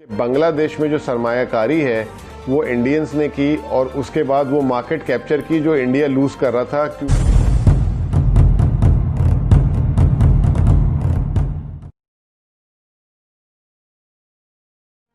बांग्लादेश में जो सरमायाकारी है वो इंडियंस ने की और उसके बाद वो मार्केट कैप्चर की जो इंडिया लूज कर रहा था।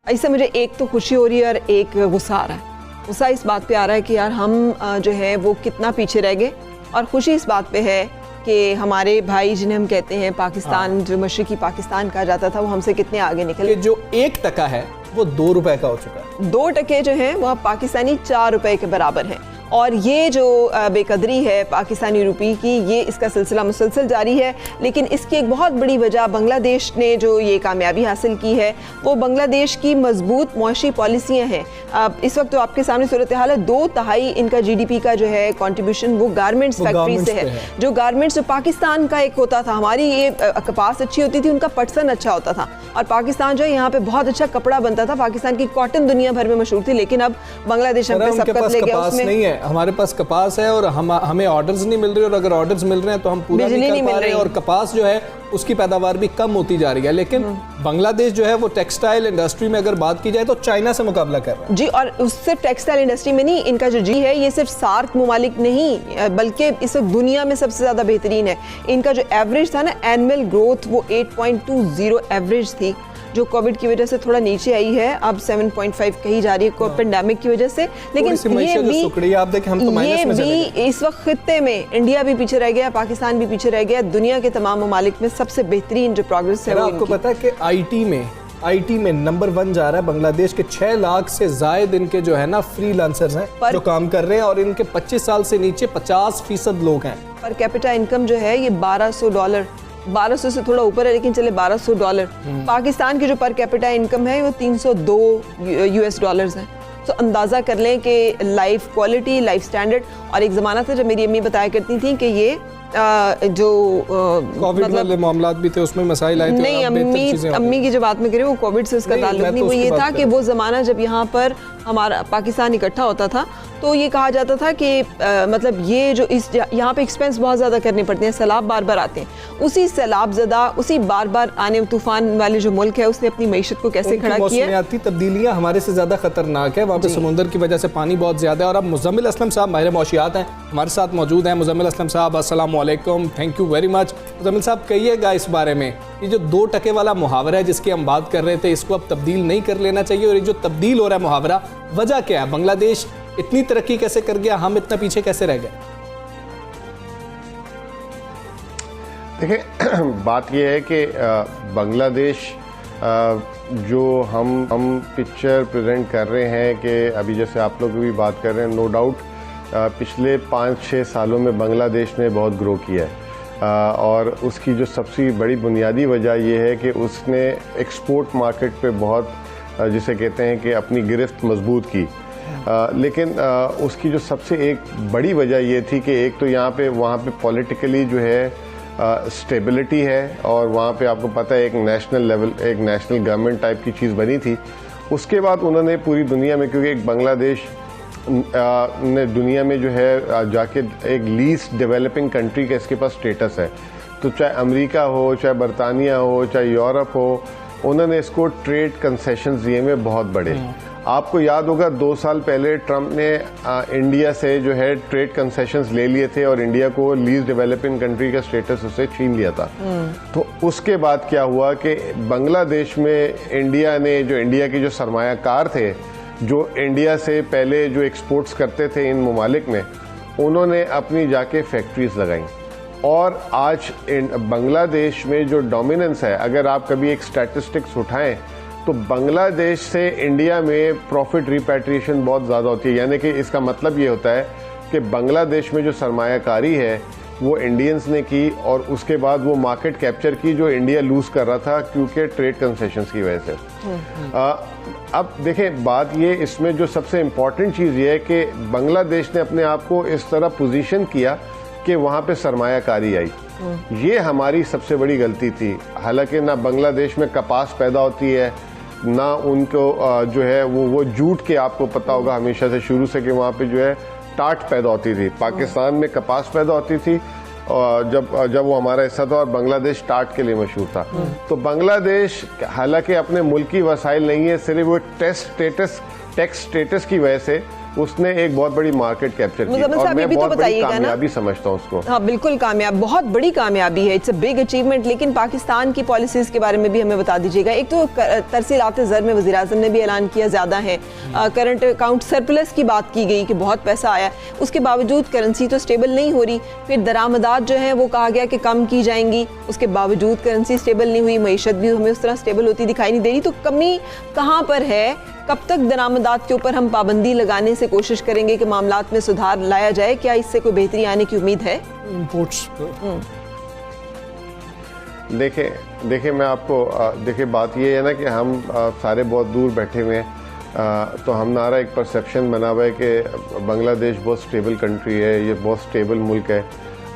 इससे मुझे एक तो खुशी हो रही है और एक गुस्सा आ रहा है। गुस्सा इस बात पे आ रहा है कि यार हम जो है वो कितना पीछे रह गए, और खुशी इस बात पे है कि हमारे भाई जिन्हें हम कहते हैं पाकिस्तान, जो मशरिकी पाकिस्तान कहा जाता था, वो हमसे कितने आगे निकले। जो 1 टका है वो 2 रुपए का हो चुका है। 2 टके जो हैं वो पाकिस्तानी 4 रुपए के बराबर हैं। और ये जो बेकदरी है पाकिस्तानी रुपये की, ये इसका सिलसिला मुसलसल जारी है। लेकिन इसकी एक बहुत बड़ी वजह बांग्लादेश ने जो ये कामयाबी हासिल की है वो बांग्लादेश की मजबूत मुआशी पॉलिसियाँ हैं। इस वक्त तो आपके सामने सूरत हाल है, 2/3 इनका GDP का जो है कॉन्ट्रीब्यूशन वो गारमेंट्स फैक्ट्री से है। जो गारमेंट्स जो पाकिस्तान का एक होता था, हमारी ये कपास अच्छी होती थी, उनका पटसन अच्छा होता था, और पाकिस्तान जो है यहाँ पे बहुत अच्छा कपड़ा बनता था। पाकिस्तान की कॉटन दुनिया भर में मशहूर थी, लेकिन अब बांग्लादेश हम पे सबकत ले गया। उसमें हमारे पास कपास है और हमें ऑर्डर्स नहीं मिल रहे, और अगर ऑर्डर्स मिल रहे हैं तो हम पूरा नहीं कर पा रहे हैं, और कपास जो है उसकी पैदावार भी कम होती जा रही है। लेकिन बांग्लादेश जो है वो टेक्सटाइल इंडस्ट्री में अगर बात की जाए तो चाइना से मुकाबला कर रहा है जी। और सिर्फ टेक्सटाइल इंडस्ट्री में नहीं, इनका जो जी है ये सिर्फ सार्क ममालिक नहीं बल्कि इस वक्त दुनिया में सबसे ज्यादा बेहतरीन है। इनका जो एवरेज था ना एनुअल ग्रोथ, वो 8.20 एवरेज थी, जो कोविड की वजह से थोड़ा नीचे आई है, अब 7.5 कही जा रही है पेंडेमिक की वजह से। लेकिन आप देखें, हम तो माइनस में चले गए। इस वक्त खित्ते में इंडिया भी पीछे रह गया, पाकिस्तान भी पीछे रह गया। दुनिया के तमाम ममालिक में सबसे बेहतरीन जो प्रोग्रेस है, आपको पता है कि IT में नंबर 1 जा रहा है बांग्लादेश के। 6 लाख से जायद इनके जो है ना फ्रीलांसर्स हैं जो काम कर रहे हैं, और इनके 25 साल से नीचे 50% लोग हैं। पर कैपिटा इनकम जो है ये $1200, 1200 से थोड़ा ऊपर है, लेकिन चले $1200। पाकिस्तान की जो पर कैपिटा इनकम है वो $302 है। तो अंदाज़ा कर लें कि लाइफ क्वालिटी, लाइफ स्टैंडर्ड। और एक ज़माना था जब मेरी अम्मी बताया करती थी कि ये जो कोविड वाले मामलात भी थे, उसमें मसाइल आए थे। नहीं, अम्मी की जो बात में करें वो कोविड से उसका ताल्लुक नहीं। वो ये था कि वो ज़माना जब यहाँ पर हमारा पाकिस्तान इकट्ठा होता था तो ये कहा जाता था कि मतलब ये जो यहाँ पे एक्सपेंस बहुत ज़्यादा करने पड़ते हैं, सैलाब बार बार आते हैं। उसी सैलाब ज़दा, उसी बार बार आने तूफान वाले जो मुल्क है, उसने अपनी मईशत को कैसे खड़ा किया। मौसमियाती तब्दीलियाँ हमारे से ज़्यादा खतरनाक है। वहाँ पे समुंदर की वजह से पानी बहुत ज़्यादा है। और अब मुज़म्मिल असलम साहब माहिर मौशियात हैं, हमारे साथ मौजूद हैं। मुज़म्मिल असलम साहब, अस्सलाम वालेकुम, thank you very much. Muzammil साहब, कहिएगा इस बारे में, ये जो 2 टके वाला मुहावरा है जिसकी हम बात कर रहे थे, इसको अब तब्दील नहीं कर लेना चाहिए, और ये जो तब्दील हो रहा है मुहावरा, वजह क्या है? बांग्लादेश इतनी तरक्की कैसे कर गया, हम इतना पीछे कैसे रह गए? देखिए, बात यह है कि बांग्लादेश जो हम पिक्चर प्रेजेंट कर रहे हैं कि अभी जैसे आप लोग भी बात कर रहे हैं, नो डाउट पिछले 5-6 सालों में बांग्लादेश ने बहुत ग्रो किया है, और उसकी जो सबसे बड़ी बुनियादी वजह यह है कि उसने एक्सपोर्ट मार्केट पे बहुत जिसे कहते हैं कि अपनी गिरफ्त मजबूत की। लेकिन उसकी जो सबसे एक बड़ी वजह ये थी कि एक तो वहाँ पे पॉलिटिकली जो है स्टेबिलिटी है, और वहाँ पे आपको पता है एक नेशनल लेवल, एक नेशनल गवर्नमेंट टाइप की चीज़ बनी थी। उसके बाद उन्होंने पूरी दुनिया में, क्योंकि एक बांग्लादेश ने दुनिया में जो है जाके एक लीस्ट डेवलपिंग कंट्री का इसके पास स्टेटस है, तो चाहे अमेरिका हो, चाहे बरतानिया हो, चाहे यूरोप हो, उन्होंने इसको ट्रेड कंसेशंस दिए में बहुत बड़े। आपको याद होगा 2 साल पहले ट्रंप ने इंडिया से जो है ट्रेड कंसेशंस ले लिए थे और इंडिया को लीस्ट डेवलपिंग कंट्री का स्टेटस उससे छीन लिया था। तो उसके बाद क्या हुआ कि बांग्लादेश में इंडिया की जो सरमायाकार थे, जो इंडिया से पहले जो एक्सपोर्ट्स करते थे इन ममालिक में, उन्होंने अपनी जाके फैक्ट्रीज लगाई। और आज बांग्लादेश में जो डोमिनेंस है, अगर आप कभी एक स्टैटिस्टिक्स उठाएं तो बांग्लादेश से इंडिया में प्रॉफिट रिपैट्रिएशन बहुत ज़्यादा होती है। यानी कि इसका मतलब ये होता है कि बांग्लादेश में जो सरमायाकारी है वो इंडियंस ने की, और उसके बाद वो मार्केट कैप्चर की जो इंडिया लूज कर रहा था क्योंकि ट्रेड कंसेशंस की वजह से। अब देखें, बात ये इसमें जो सबसे इम्पॉर्टेंट चीज़ ये है कि बांग्लादेश ने अपने आप को इस तरह पोजीशन किया कि वहाँ पे सरमायाकारी आई। ये हमारी सबसे बड़ी गलती थी। हालांकि ना बांग्लादेश में कपास पैदा होती है, ना उनको जो है वो जूट के, आपको पता होगा हमेशा से शुरू से कि वहाँ पे जो है टाट पैदा होती थी। पाकिस्तान में कपास पैदा होती थी, जब वो हमारा हिस्सा था, और बांग्लादेश टाट के लिए मशहूर था। तो बांग्लादेश हालांकि अपने मुल्की वसाइल नहीं है, सिर्फ वो टैक्स स्टेटस की वजह से उसने एक बहुत बड़ी मार्केट कैप्चर की, और मैं बहुत बड़ी कामयाबी समझता हूँ उसको। हाँ बिल्कुल कामयाब, बहुत बड़ी कामयाबी है, इट्स अ बिग अचीवमेंट। लेकिन पाकिस्तान की पॉलिसीज के बारे में भी हमें बता दीजिएगा। एक तो तरसीलात ज़र में वज़ीर आज़म ने भी ऐलान किया ज़्यादा है, करंट अकाउंट सरप्लस की बात की गई कि बहुत पैसा आया, उसके बावजूद करेंसी तो स्टेबल नहीं हो रही। फिर दरामदात जो है वो कहा गया कि कम की जाएंगी, उसके बावजूद करेंसी स्टेबल नहीं हुई, मईशत भी हमें उस तरह स्टेबल होती दिखाई नहीं दे रही। तो कमी कहाँ पर है? कब तक दरामदात के ऊपर हम पाबंदी लगाने से कोशिश करेंगे कि मामलात में सुधार लाया जाए? क्या इससे कोई बेहतरी आने की उम्मीद है? इंपोर्ट्स देखिए मैं आपको देखिए बात ये है ना कि हम सारे बहुत दूर बैठे हुए हैं, तो हमारा एक परसेप्शन बना हुआ है कि बांग्लादेश बहुत स्टेबल कंट्री है, ये बहुत स्टेबल मुल्क है।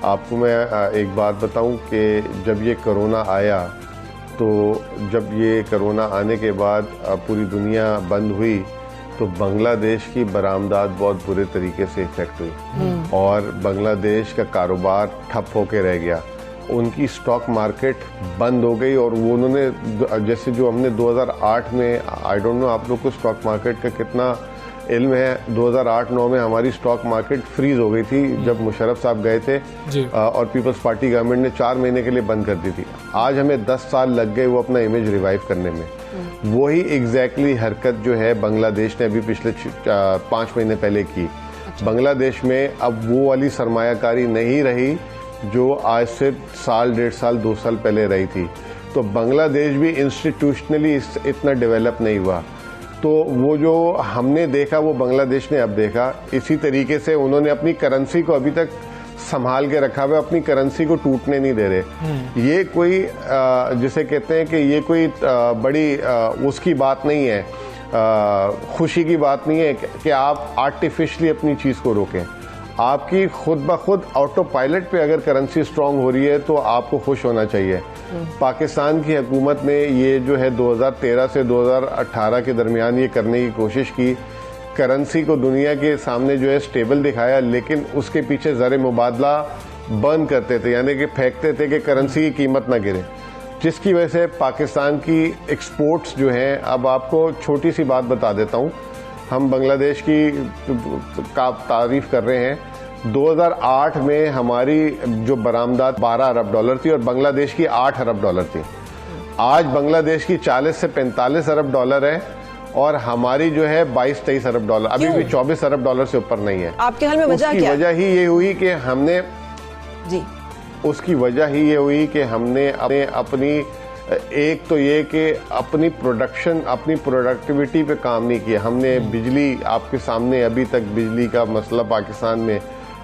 आपको मैं एक बात बताऊं कि जब ये कोरोना आया, तो जब ये कोरोना आने के बाद पूरी दुनिया बंद हुई, तो बांग्लादेश की बरामदात बहुत बुरे तरीके से इफेक्ट हुई और बांग्लादेश का कारोबार ठप होके रह गया। उनकी स्टॉक मार्केट बंद हो गई, और वो उन्होंने जैसे जो हमने 2008 में, आई डोंट नो आप लोग को स्टॉक मार्केट का कितना इल्म है, 2008-9 में हमारी स्टॉक मार्केट फ्रीज हो गई थी जब मुशर्रफ साहब गए थे और पीपल्स पार्टी गवर्नमेंट ने 4 महीने के लिए बंद कर दी थी। आज हमें 10 साल लग गए वो अपना इमेज रिवाइव करने में। वही एग्जैक्टली हरकत जो है बांग्लादेश ने अभी पिछले 5 महीने पहले की। बांग्लादेश में अब वो वाली सरमायाकारी नहीं रही जो आज से साल, 1.5 साल, 2 साल पहले रही थी। तो बांग्लादेश भी इंस्टीट्यूशनली इतना डेवलप नहीं हुआ। तो वो जो हमने देखा वो बांग्लादेश ने अब देखा। इसी तरीके से उन्होंने अपनी करेंसी को अभी तक संभाल के रखा हुआ, अपनी करेंसी को टूटने नहीं दे रहे। ये कोई जिसे कहते हैं कि ये कोई बड़ी उसकी बात नहीं है, खुशी की बात नहीं है कि आप आर्टिफिशियली अपनी चीज़ को रोकें। आपकी खुद ब खुद ऑटो पायलट पे अगर करेंसी स्ट्रांग हो रही है तो आपको खुश होना चाहिए। पाकिस्तान की हुकूमत ने ये जो है 2013 से 2018 के दरमियान ये करने की कोशिश की, करेंसी को दुनिया के सामने जो है स्टेबल दिखाया, लेकिन उसके पीछे ज़र मुबादला बंद करते थे, यानी कि फेंकते थे कि करेंसी की कीमत ना गिरे, जिसकी वजह से पाकिस्तान की एक्सपोर्ट्स जो हैं, अब आपको छोटी सी बात बता देता हूँ, हम बांग्लादेश की तारीफ कर रहे हैं। 2008 में हमारी जो बरामदात 12 अरब डॉलर थी और बांग्लादेश की 8 अरब डॉलर थी। आज बांग्लादेश की 40 से 45 अरब डॉलर है और हमारी जो है 22-23 अरब डॉलर, अभी भी 24 अरब डॉलर से ऊपर नहीं है। आपके ख्याल में वजह क्या है? वजह ही ये हुई कि हमने जी उसकी वजह ही ये हुई कि हमने अपनी एक तो ये कि अपनी प्रोडक्शन, अपनी प्रोडक्टिविटी पे काम नहीं किया। हमने बिजली, आपके सामने अभी तक बिजली का मसला पाकिस्तान में,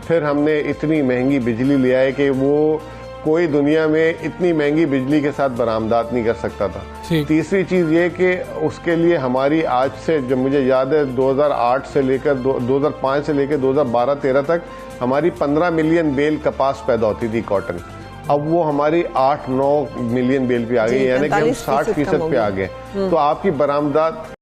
फिर हमने इतनी महंगी बिजली लिया है कि वो कोई दुनिया में इतनी महंगी बिजली के साथ बरामदात नहीं कर सकता था। तीसरी चीज़ ये कि उसके लिए हमारी आज से, जब मुझे याद है 2008 से लेकर 2005 से लेकर 2012-13 तक हमारी 15 मिलियन बेल कपास पैदा होती थी, कॉटन। अब वो हमारी 8-9 मिलियन बेल पे आ गई, यानी कि हम 60% पे आ गए। तो आपकी बरामदात